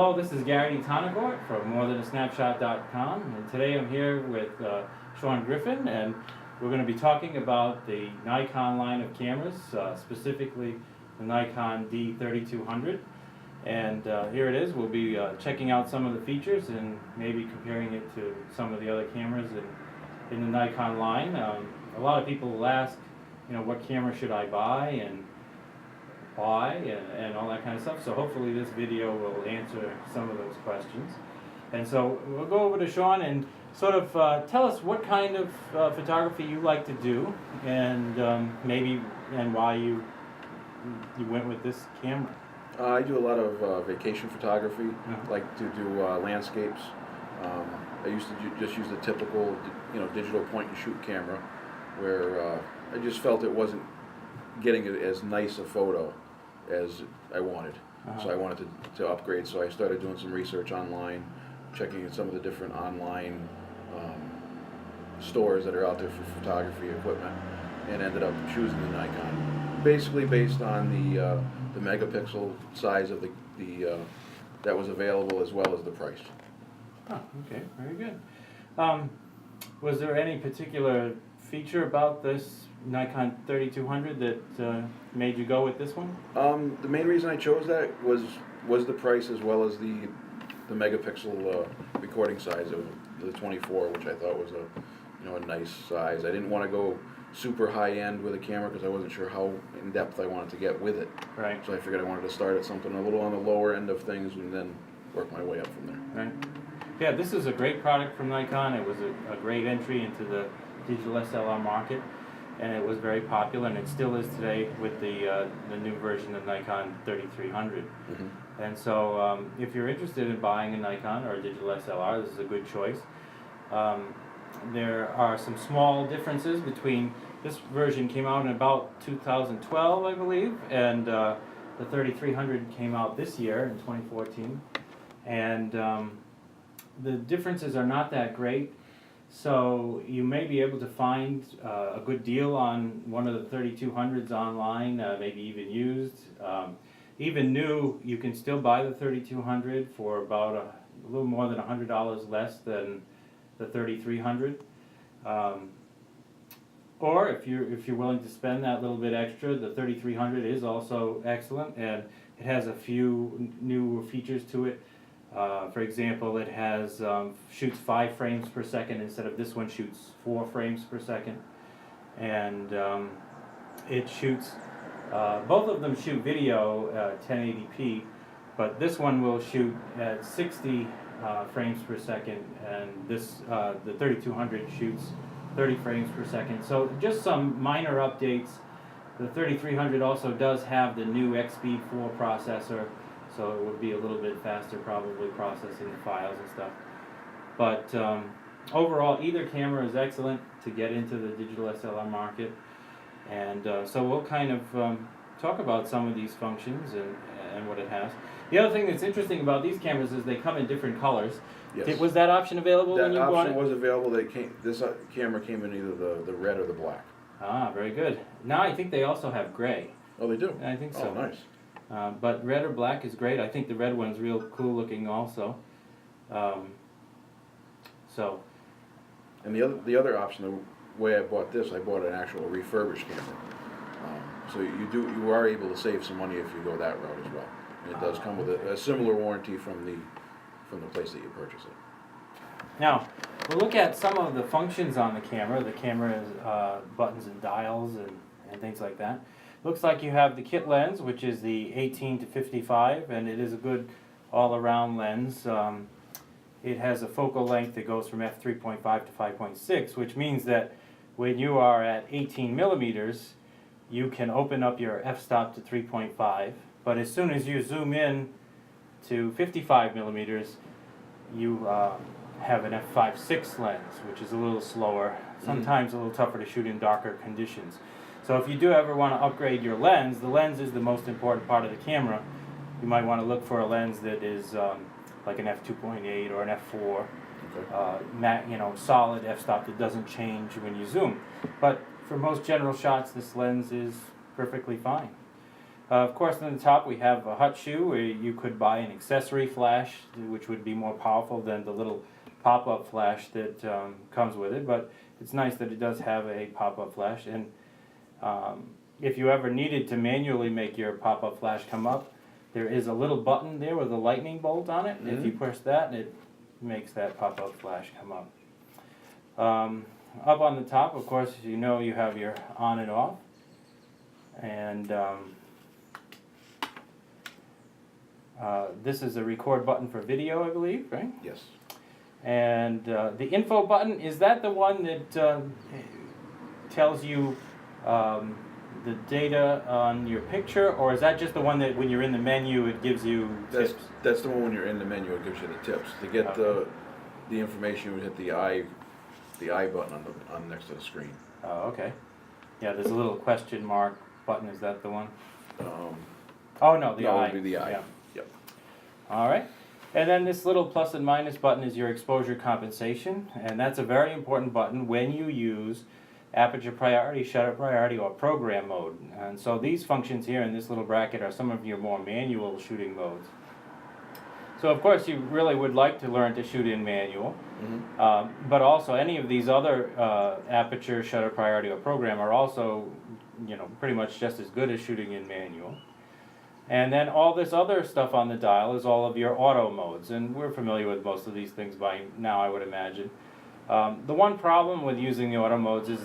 Hello, this is Gary Tonagort from morethanasnapshot.com, and today I'm here with Sean Griffin, and we're going to be talking about the Nikon line of cameras, specifically the Nikon D3200. And here it is. We'll be checking out some of the features and maybe comparing it to some of the other cameras in the Nikon line. A lot of people will ask, what camera should I buy and why and all that kind of stuff. So hopefully this video will answer some of those questions. And so we'll go over to Sean and sort of tell us what kind of photography you like to do, and maybe and why you went with this camera. I do a lot of vacation photography. Like to do landscapes. I used to just use the typical, digital point-and-shoot camera, where I just felt it wasn't getting as nice a photo as I wanted. So I wanted to upgrade. So I started doing some research online, checking some of the different online stores that are out there for photography equipment, and ended up choosing the Nikon, basically based on the megapixel size of the that was available, as well as the price. Oh, okay, very good. Was there any particular feature about this Nikon 3200 that made you go with this one? The main reason I chose that was the price, as well as the megapixel recording size of the 24, which I thought was a nice size. I didn't want to go super high end with a camera because I wasn't sure how in depth I wanted to get with it. Right. So I figured I wanted to start at something a little on the lower end of things and then work my way up from there. Right. Yeah, this is a great product from Nikon. It was a great entry into the digital SLR market, and it was very popular, and it still is today with the new version of Nikon 3300. Mm-hmm. And so if you're interested in buying a Nikon or a digital SLR, this is a good choice. There are some small differences between, this version came out in about 2012, I believe, and the 3300 came out this year in 2014. And the differences are not that great. So you may be able to find a good deal on one of the 3200s online, maybe even used. Even new, you can still buy the 3200 for about a little more than $100 less than the 3300. Or if you're willing to spend that little bit extra, the 3300 is also excellent, and it has a few new features to it. For example, it has shoots 5 frames per second instead of this one shoots 4 frames per second, and it shoots. Both of them shoot video 1080p, but this one will shoot at 60 frames per second, and the 3200 shoots 30 frames per second. So just some minor updates. The 3300 also does have the new XP4 processor, so it would be a little bit faster probably processing the files and stuff. But overall, either camera is excellent to get into the digital SLR market. And so we'll kind of talk about some of these functions and what it has. The other thing that's interesting about these cameras is they come in different colors. Yes. Was that option available when you bought it? That option was available. This camera came in either the red or the black. Ah, very good. Now I think they also have gray. Oh, they do? I think so. Oh, nice. But red or black is great. I think the red one's real cool looking also. So. And the other option, the way I bought this, I bought an actual refurbished camera. So you are able to save some money if you go that route as well. And it does come with a similar warranty from the place that you purchase it. Now, we'll look at some of the functions on the camera. The camera has buttons and dials and things like that. Looks like you have the kit lens, which is the 18 to 55, and it is a good all-around lens. It has a focal length that goes from f3.5 to 5.6, which means that when you are at 18 millimeters, you can open up your f-stop to 3.5, but as soon as you zoom in to 55 millimeters, you have an f5.6 lens, which is a little slower, sometimes a little tougher to shoot in darker conditions. So if you do ever want to upgrade your lens, the lens is the most important part of the camera. You might want to look for a lens that is like an f2.8 or an f4, okay. Solid f-stop that doesn't change when you zoom. But for most general shots, this lens is perfectly fine. Of course, on the top we have a hut shoe where you could buy an accessory flash, which would be more powerful than the little pop-up flash that comes with it. But it's nice that it does have a pop-up flash. And if you ever needed to manually make your pop-up flash come up, there is a little button there with a lightning bolt on it. If you push that, it makes that pop-up flash come up. Up on the top, of course, you know you have your on and off. And this is a record button for video, I believe, right? Yes. And the info button, is that the one that tells you the data on your picture, or is that just the one that when you're in the menu it gives you tips? That's the one when you're in the menu, it gives you the tips. To get the information, you would hit the I button on next to the screen. Oh, okay. Yeah, there's a little question mark button. Is that the one? Oh no, the I. It would be the I. Yeah. Yep. All right. And then this little plus and minus button is your exposure compensation, and that's a very important button when you use aperture priority, shutter priority, or program mode. And so these functions here in this little bracket are some of your more manual shooting modes. So of course you really would like to learn to shoot in manual, but also any of these other aperture, shutter priority, or program are also, you know, pretty much just as good as shooting in manual. And then all this other stuff on the dial is all of your auto modes, and we're familiar with most of these things by now, I would imagine. The one problem with using the auto modes is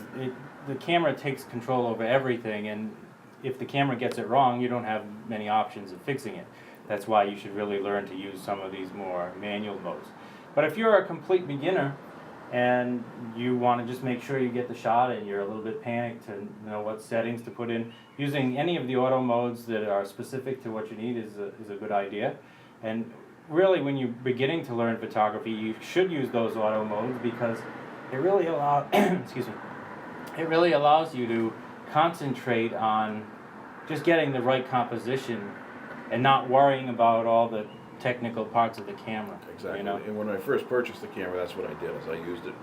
the camera takes control over everything, and if the camera gets it wrong, you don't have many options of fixing it. That's why you should really learn to use some of these more manual modes. But if you're a complete beginner and you want to just make sure you get the shot and you're a little bit panicked to know what settings to put in, using any of the auto modes that are specific to what you need is a good idea. And really, when you're beginning to learn photography, you should use those auto modes because it really excuse me, it really allows you to concentrate on just getting the right composition and not worrying about all the technical parts of the camera. Exactly. You know? And when I first purchased the camera, that's what I did. Is I used it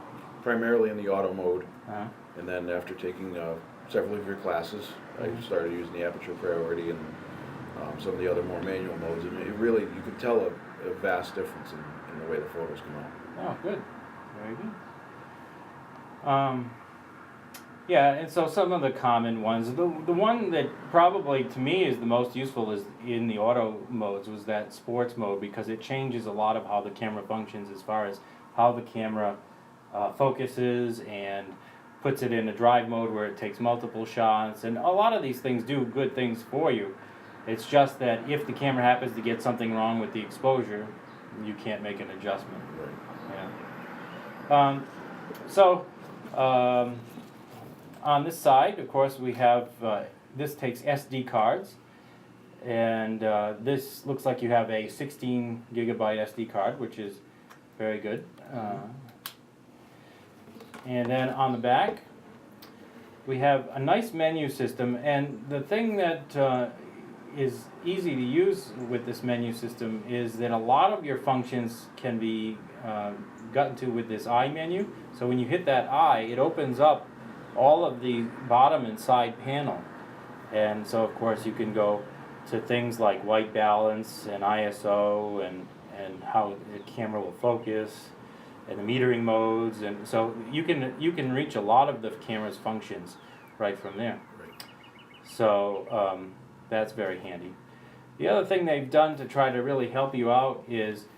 primarily in the auto mode, and then after taking several of your classes, I started using the aperture priority and some of the other more manual modes, and it really, you could tell a vast difference in the way the photos come out. Oh, good. Very good. Yeah, and so some of the common ones, the one that probably to me is the most useful is in the auto modes was that sports mode, because it changes a lot of how the camera functions as far as how the camera focuses and puts it in a drive mode where it takes multiple shots, and a lot of these things do good things for you. It's just that if the camera happens to get something wrong with the exposure, you can't make an adjustment. Right. Yeah. On this side, of course, we have, this takes SD cards, and this looks like you have a 16 gigabyte SD card, which is very good. And then on the back, we have a nice menu system, and the thing that is easy to use with this menu system is that a lot of your functions can be gotten to with this I menu. So when you hit that I, it opens up all of the bottom and side panel, and so of course you can go to things like white balance and ISO and how the camera will focus and the metering modes, and so you can reach a lot of the camera's functions right from there. Right. So that's very handy. The other thing they've done to try to really help you out is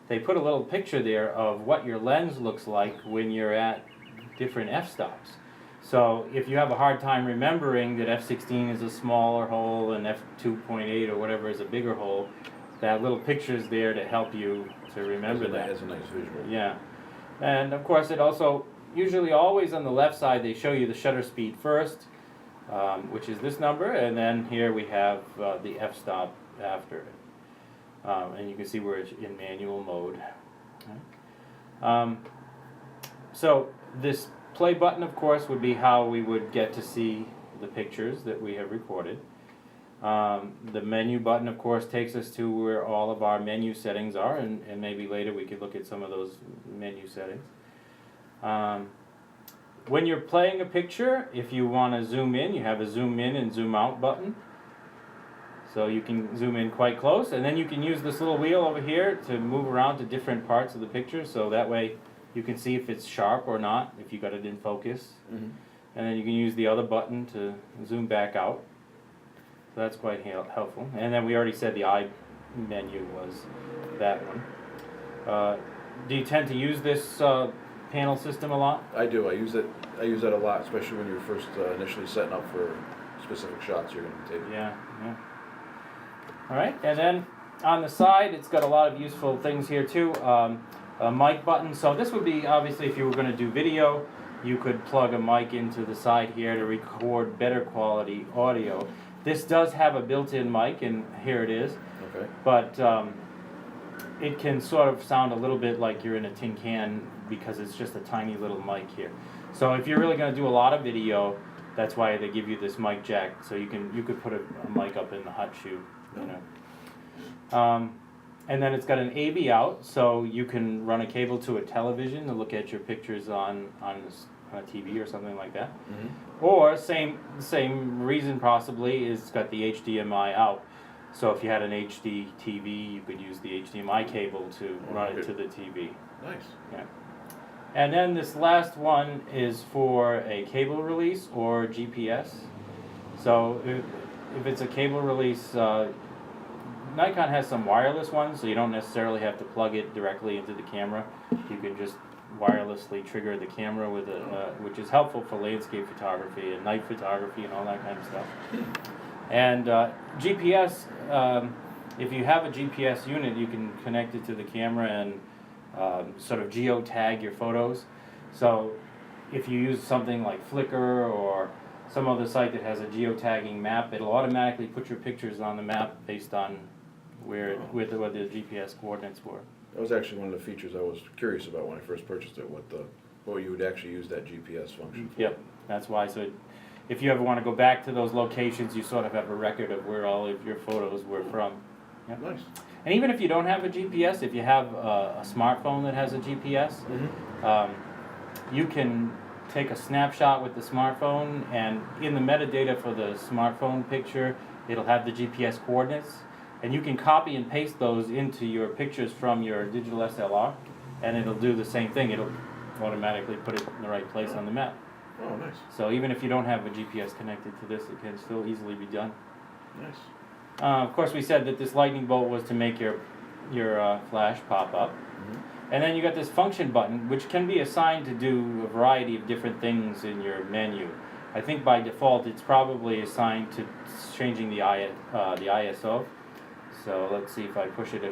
they put a little picture there of what your lens looks like when you're at different f-stops. So if you have a hard time remembering that f16 is a smaller hole and f2.8 or whatever is a bigger hole, that little picture is there to help you to remember that. It's a nice visual. Yeah. And of course it also, usually always on the left side, they show you the shutter speed first, which is this number, and then here we have the f-stop after it. And you can see where it's in manual mode. So this play button, of course, would be how we would get to see the pictures that we have recorded. The menu button, of course, takes us to where all of our menu settings are, and maybe later we could look at some of those menu settings. When you're playing a picture, if you want to zoom in, you have a zoom in and zoom out button. So you can zoom in quite close, and then you can use this little wheel over here to move around to different parts of the picture, so that way you can see if it's sharp or not, if you got it in focus. Mm-hmm. And then you can use the other button to zoom back out. So that's quite helpful. And then we already said the eye menu was that one. Do you tend to use this panel system a lot? I do. I use it a lot, especially when you're first initially setting up for specific shots you're going to be taking. Yeah, yeah. All right, and then on the side, it's got a lot of useful things here too. A mic button. So this would be, obviously, if you were going to do video, you could plug a mic into the side here to record better quality audio. This does have a built-in mic, and here it is. Okay. But it can sort of sound a little bit like you're in a tin can because it's just a tiny little mic here. So if you're really going to do a lot of video, that's why they give you this mic jack, so you could put a mic up in the hot shoe, you know. And then it's got an AV out, so you can run a cable to a television to look at your pictures on a TV or something like that. Mm-hmm. Or same reason possibly is it's got the HDMI out. So if you had an HD TV, you could use the HDMI cable to run it to the TV. Nice. Yeah. And then this last one is for a cable release or GPS. So if it's a cable release, Nikon has some wireless ones, so you don't necessarily have to plug it directly into the camera. You can just wirelessly trigger the camera with which is helpful for landscape photography and night photography and all that kind of stuff. And GPS, if you have a GPS unit, you can connect it to the camera and sort of geotag your photos. So if you use something like Flickr or some other site that has a geotagging map, it'll automatically put your pictures on the map based on where the GPS coordinates were. That was actually one of the features I was curious about when I first purchased it, what you would actually use that GPS function for. Yep, that's why. So if you ever want to go back to those locations, you sort of have a record of where all of your photos were from. Yep. Nice. And even if you don't have a GPS, if you have a smartphone that has a GPS, Mm-hmm. you can take a snapshot with the smartphone, and in the metadata for the smartphone picture, it'll have the GPS coordinates, and you can copy and paste those into your pictures from your digital SLR, and it'll do the same thing. It'll automatically put it in the right place on the map. Oh, nice. So even if you don't have a GPS connected to this, it can still easily be done. Nice. Of course, we said that this lightning bolt was to make your flash pop up. Mm-hmm. And then you got this function button, which can be assigned to do a variety of different things in your menu. I think by default it's probably assigned to changing the ISO. So let's see if I push it.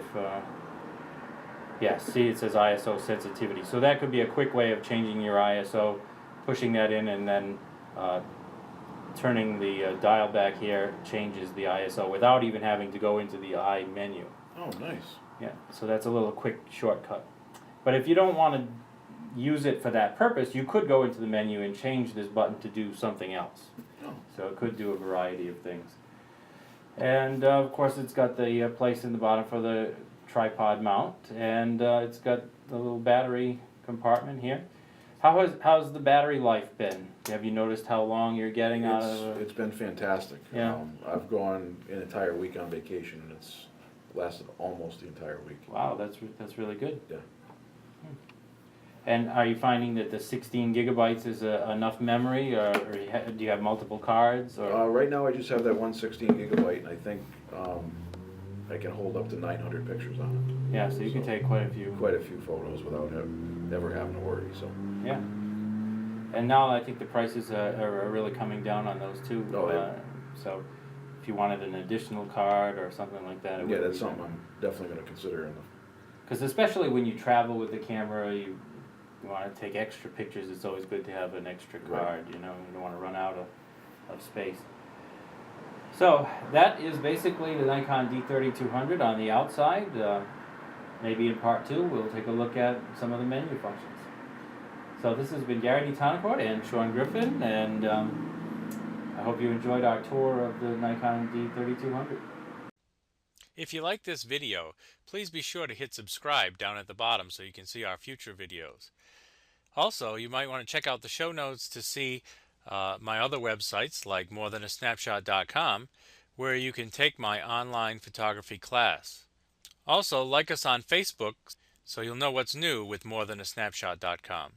Yeah, see, it says ISO sensitivity. So that could be a quick way of changing your ISO, pushing that in, and then turning the dial back here changes the ISO without even having to go into the I menu. Oh, nice. Yeah, so that's a little quick shortcut. But if you don't want to use it for that purpose, you could go into the menu and change this button to do something else. Oh. So it could do a variety of things. And of course it's got the place in the bottom for the tripod mount, and it's got the little battery compartment here. How's the battery life been? Have you noticed how long you're getting out of it? It's been fantastic. Yeah. I've gone an entire week on vacation, and it's lasted almost the entire week. Wow, that's really good. Yeah. And are you finding that the 16 gigabytes is enough memory, or do you have multiple cards? Or? Right now I just have that 116 gigabyte, and I think I can hold up to 900 pictures on it. Yeah, so you can take quite a few. Quite a few photos without ever having to worry. So. Yeah. And now I think the prices are really coming down on those too. Oh, so if you wanted an additional card or something like that, yeah, that's something I'm definitely going to consider. Because especially when you travel with the camera, you want to take extra pictures. It's always good to have an extra card. Right. You know, you don't want to run out of space. So that is basically the Nikon D3200 on the outside. Maybe in part 2 we'll take a look at some of the menu functions. So this has been Gary Tonicourt and Sean Griffin, and I hope you enjoyed our tour of the Nikon D3200. If you like this video, please be sure to hit subscribe down at the bottom so you can see our future videos. Also, you might want to check out the show notes to see my other websites like morethanasnapshot.com, where you can take my online photography class. Also, like us on Facebook so you'll know what's new with morethanasnapshot.com.